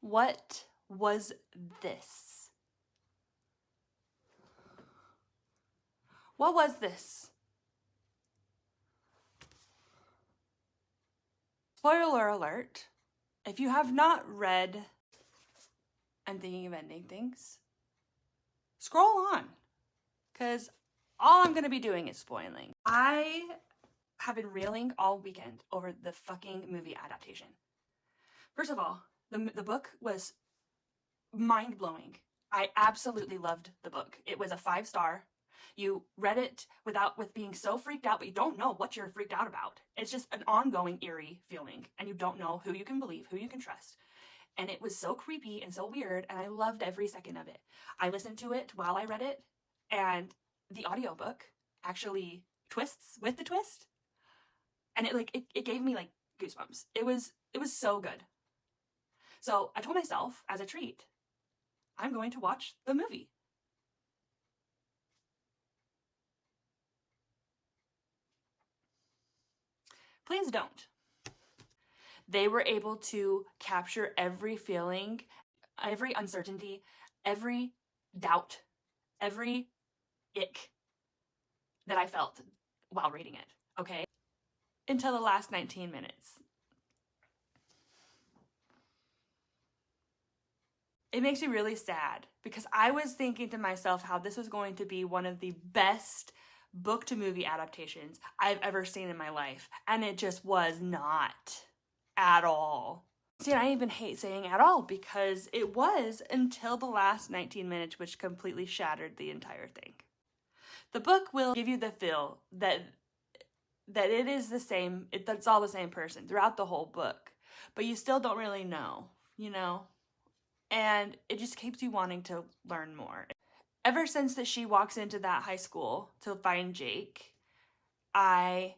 What was this? What was this? Spoiler alert, if you have not read I'm Thinking of Ending Things, scroll on, because all I'm going to be doing is spoiling. I have been reeling all weekend over the fucking movie adaptation. First of all, the book was mind-blowing. I absolutely loved the book. It was a 5-star. You read it with being so freaked out, but you don't know what you're freaked out about. It's just an ongoing eerie feeling, and you don't know who you can believe, who you can trust. And it was so creepy and so weird, and I loved every second of it. I listened to it while I read it, and the audiobook actually twists with the twist. And it gave me like goosebumps. It was so good. So I told myself as a treat, I'm going to watch the movie. Please don't. They were able to capture every feeling, every uncertainty, every doubt, every ick that I felt while reading it, okay? Until the last 19 minutes. It makes me really sad because I was thinking to myself how this was going to be one of the best book to movie adaptations I've ever seen in my life, and it just was not at all. See, I even hate saying at all because it was until the last 19 minutes, which completely shattered the entire thing. The book will give you the feel that it is the same, that's all the same person throughout the whole book, but you still don't really know, you know? And it just keeps you wanting to learn more. Ever since that she walks into that high school to find Jake, I'm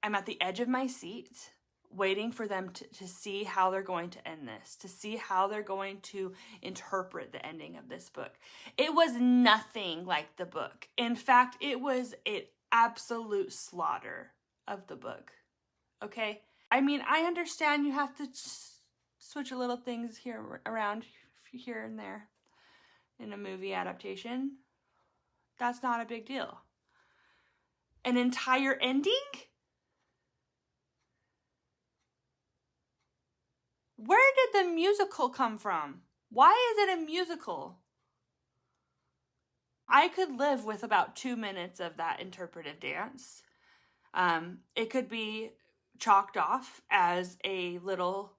at the edge of my seat waiting for them to see how they're going to end this, to see how they're going to interpret the ending of this book. It was nothing like the book. In fact, it was an absolute slaughter of the book, okay? I mean, I understand you have to switch a little things around here and there in a movie adaptation. That's not a big deal. An entire ending? Where did the musical come from? Why is it a musical? I could live with about 2 minutes of that interpretive dance. It could be chalked off as a little,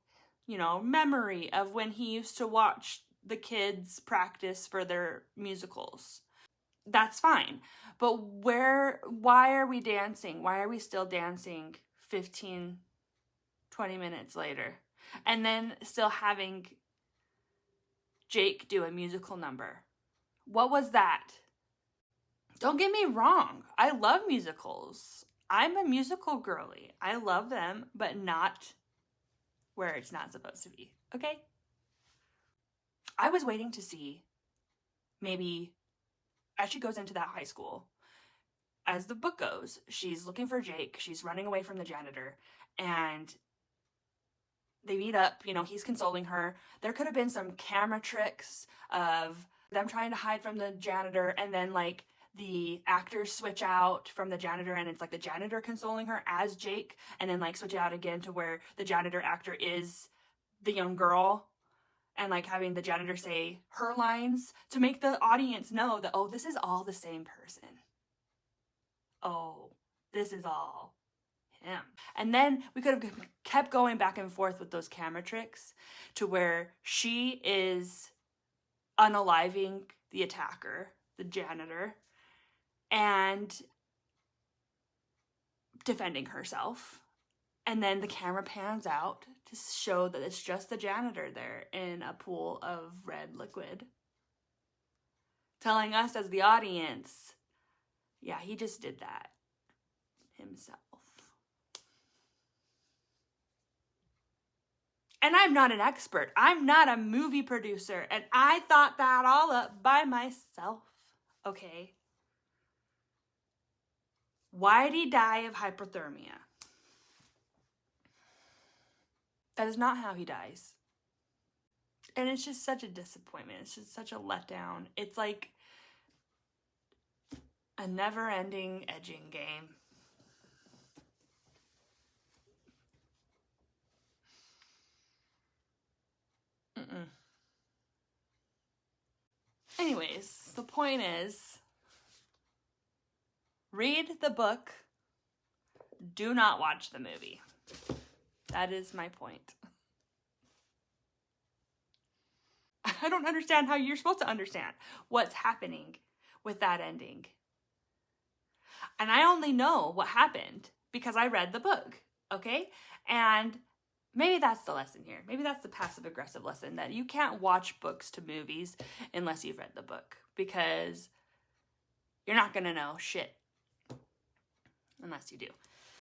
memory of when he used to watch the kids practice for their musicals. That's fine. But why are we dancing? Why are we still dancing 15, 20 minutes later? And then still having Jake do a musical number. What was that? Don't get me wrong. I love musicals. I'm a musical girly. I love them, but not where it's not supposed to be, okay? I was waiting to see maybe as she goes into that high school, as the book goes, she's looking for Jake, she's running away from the janitor, and they meet up, he's consoling her. There could have been some camera tricks of them trying to hide from the janitor, and then like the actors switch out from the janitor and it's like the janitor consoling her as Jake, and then like switch out again to where the janitor actor is the young girl, and like having the janitor say her lines to make the audience know that, oh, this is all the same person. Oh, this is all him. And then we could have kept going back and forth with those camera tricks to where she is unaliving the attacker, the janitor, and defending herself. And then the camera pans out to show that it's just the janitor there in a pool of red liquid, telling us as the audience, yeah, he just did that himself. And I'm not an expert. I'm not a movie producer. And I thought that all up by myself. Okay. Why did he die of hypothermia? That is not how he dies. And it's just such a disappointment. It's just such a letdown. It's like a never-ending edging game. Anyways, the point is, read the book. Do not watch the movie. That is my point. I don't understand how you're supposed to understand what's happening with that ending. And I only know what happened because I read the book, okay? And maybe that's the lesson here. Maybe that's the passive-aggressive lesson, that you can't watch books to movies unless you've read the book, because you're not going to know shit unless you do.